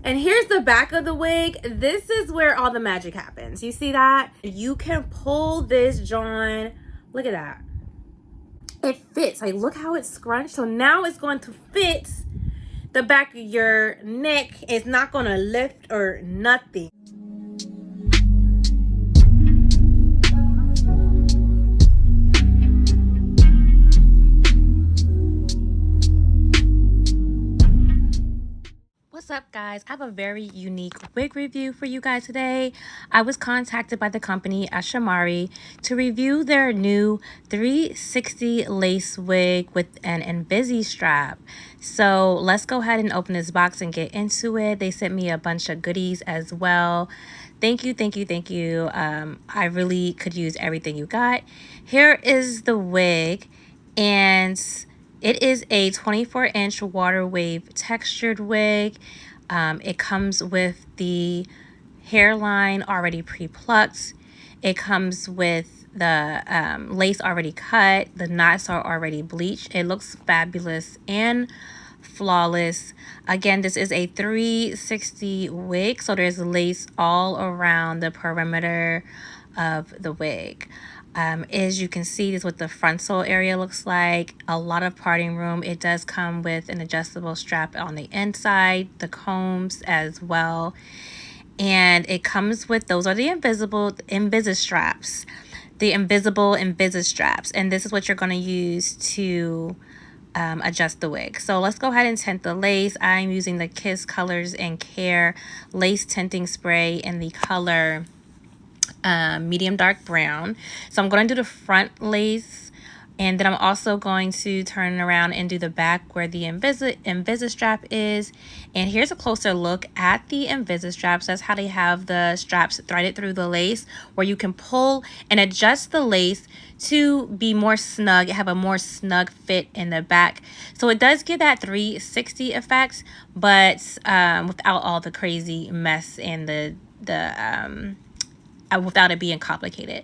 And here's the back of the wig. This is where all the magic happens. You see that? You can pull this John. Look at that. It fits. Like, look how it's scrunched. So now it's going to fit the back of your neck. It's not going to lift or nothing. What's up, guys? I have a very unique wig review for you guys today. I was contacted by the company Ashimary to review their new 360 lace wig with an Invisi strap. So let's go ahead and open this box and get into it. They sent me a bunch of goodies as well. Thank you, thank you, thank you. I really could use everything you got. Here is the wig, and it is a 24-inch water wave textured wig. It comes with the hairline already pre-plucked. It comes with the lace already cut. The knots are already bleached. It looks fabulous and flawless. Again, this is a 360 wig, so there's lace all around the perimeter of the wig. As you can see, this is what the frontal area looks like. A lot of parting room. It does come with an adjustable strap on the inside, the combs as well. And it comes with, those are the invisible Invisi straps. The invisible Invisi straps. And this is what you're going to use to adjust the wig. So let's go ahead and tint the lace. I'm using the Kiss Colors and Care lace tinting spray in the color medium dark brown. So I'm going to do the front lace, and then I'm also going to turn around and do the back where the Invisi strap is. And here's a closer look at the Invisi straps. That's how they have the straps threaded through the lace, where you can pull and adjust the lace to be more snug, have a more snug fit in the back. So it does give that 360 effect, but without all the crazy mess and without it being complicated.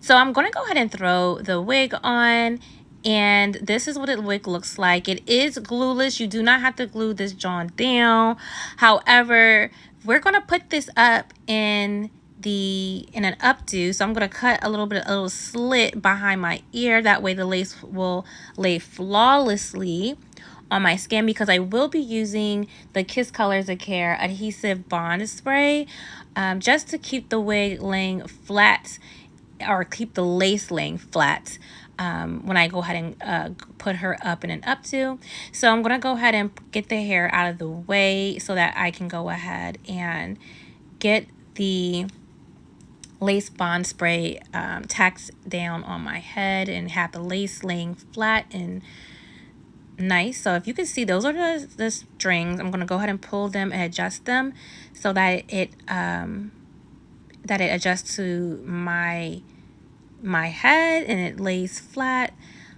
So I'm going to go ahead and throw the wig on, and this is what the wig looks like. It is glueless. You do not have to glue this John down. However, we're going to put this up in an updo. So I'm going to cut a little slit behind my ear. That way the lace will lay flawlessly on my skin, because I will be using the Kiss Colors of Care adhesive bond spray just to keep the wig laying flat, or keep the lace laying flat when I go ahead and put her up in an updo. So I'm going to go ahead and get the hair out of the way so that I can go ahead and get the lace bond spray tacked down on my head and have the lace laying flat and nice. So if you can see, those are the strings. I'm going to go ahead and pull them and adjust them so that it adjusts to my head and it lays flat.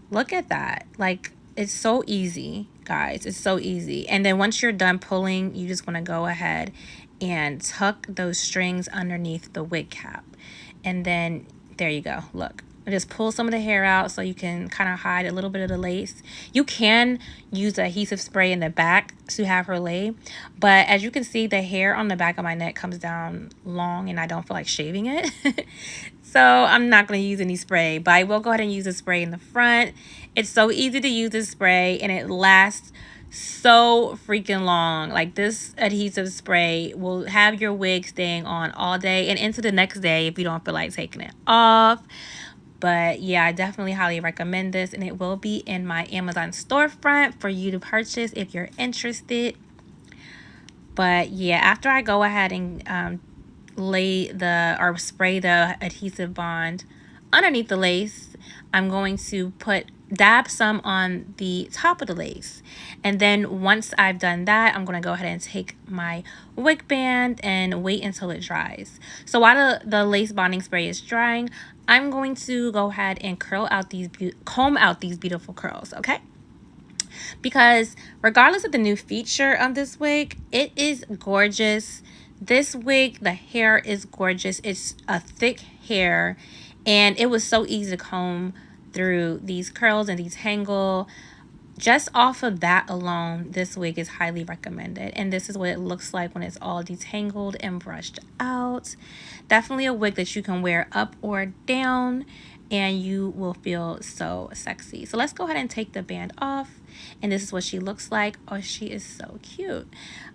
Look at that. Like, it's so easy, guys. It's so easy. And then once you're done pulling, you just want to go ahead and tuck those strings underneath the wig cap. And then there you go. Look. Just pull some of the hair out so you can kind of hide a little bit of the lace. You can use the adhesive spray in the back to have her lay, but as you can see, the hair on the back of my neck comes down long and I don't feel like shaving it. So I'm not going to use any spray, but I will go ahead and use a spray in the front. It's so easy to use this spray, and it lasts so freaking long. Like, this adhesive spray will have your wig staying on all day and into the next day if you don't feel like taking it off. But yeah, I definitely highly recommend this, and it will be in my Amazon storefront for you to purchase if you're interested. But yeah, after I go ahead and spray the adhesive bond underneath the lace, I'm going to dab some on the top of the lace. And then once I've done that, I'm going to go ahead and take my wig band and wait until it dries. So while the lace bonding spray is drying, I'm going to go ahead and comb out these beautiful curls, okay? Because regardless of the new feature of this wig, it is gorgeous. This wig, the hair is gorgeous. It's a thick hair, and it was so easy to comb through these curls and these just off of that alone, this wig is highly recommended. And this is what it looks like when it's all detangled and brushed out. Definitely a wig that you can wear up or down, and you will feel so sexy. So let's go ahead and take the band off. And this is what she looks like. Oh, she is so cute.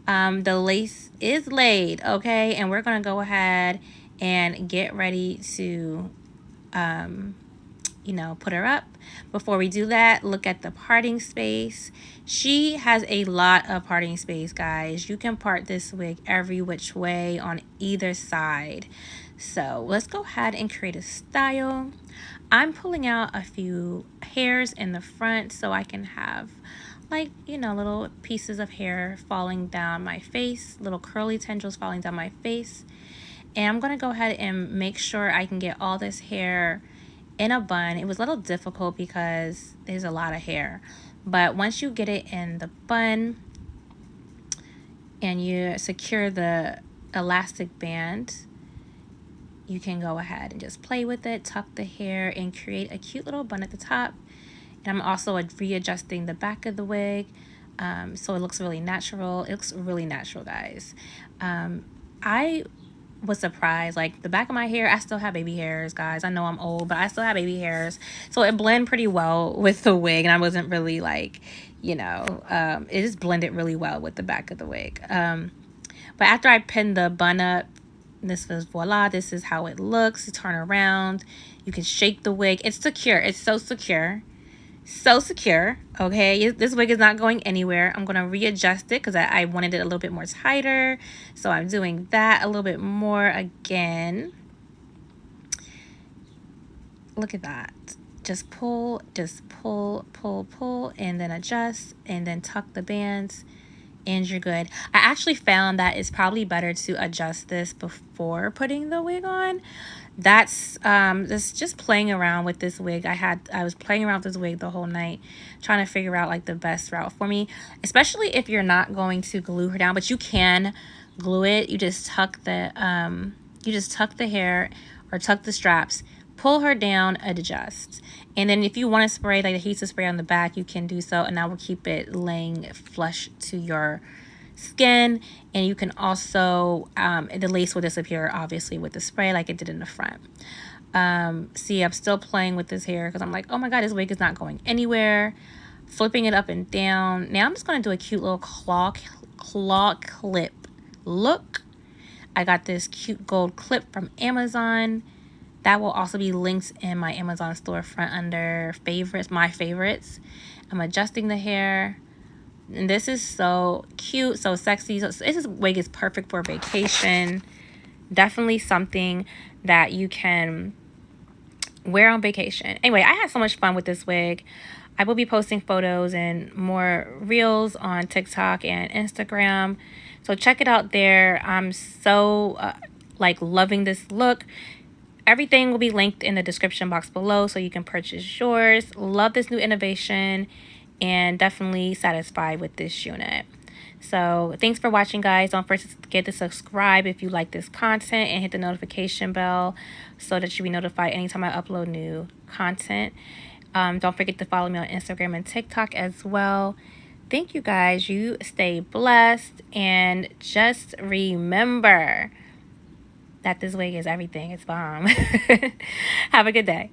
The lace is laid, okay? And we're going to go ahead and get ready to you know, put her up. Before we do that, look at the parting space. She has a lot of parting space, guys. You can part this wig every which way on either side. So let's go ahead and create a style. I'm pulling out a few hairs in the front so I can have, like, you know, little pieces of hair falling down my face, little curly tendrils falling down my face. And I'm going to go ahead and make sure I can get all this hair in a bun. It was a little difficult because there's a lot of hair, but once you get it in the bun and you secure the elastic band, you can go ahead and just play with it, tuck the hair, and create a cute little bun at the top. And I'm also readjusting the back of the wig so it looks really natural. It looks really natural, guys. I was surprised, like the back of my hair, I still have baby hairs, guys. I know I'm old, but I still have baby hairs, so it blended pretty well with the wig, and I wasn't really like, you know, it just blended really well with the back of the wig. But after I pinned the bun up, this was voila, this is how it looks. You turn around, you can shake the wig. It's secure. It's so secure. So secure. Okay, this wig is not going anywhere. I'm going to readjust it because I wanted it a little bit more tighter, so I'm doing that a little bit more again. Look at that. Just pull, pull, and then adjust, and then tuck the bands, and you're good. I actually found that it's probably better to adjust this before putting the wig on. That's just playing around with this wig. I was playing around with this wig the whole night, trying to figure out like the best route for me, especially if you're not going to glue her down, but you can glue it. You just tuck the hair or tuck the straps, pull her down, adjust. And then if you want to spray like adhesive spray on the back, you can do so, and that will keep it laying flush to your skin. And you can also the lace will disappear obviously with the spray like it did in the front. See, I'm still playing with this hair because I'm like, oh my god, this wig is not going anywhere. Flipping it up and down. Now I'm just going to do a cute little claw clip look. I got this cute gold clip from Amazon. That will also be linked in my Amazon storefront under favorites, my favorites. I'm adjusting the hair. And this is so cute, so sexy. So this wig is perfect for vacation. Definitely something that you can wear on vacation. Anyway, I had so much fun with this wig. I will be posting photos and more reels on TikTok and Instagram. So check it out there. I'm so like loving this look. Everything will be linked in the description box below so you can purchase yours. Love this new innovation and definitely satisfied with this unit. So thanks for watching, guys. Don't forget to subscribe if you like this content and hit the notification bell so that you'll be notified anytime I upload new content. Don't forget to follow me on Instagram and TikTok as well. Thank you, guys. You stay blessed, and just remember that this wig is everything. It's bomb. Have a good day.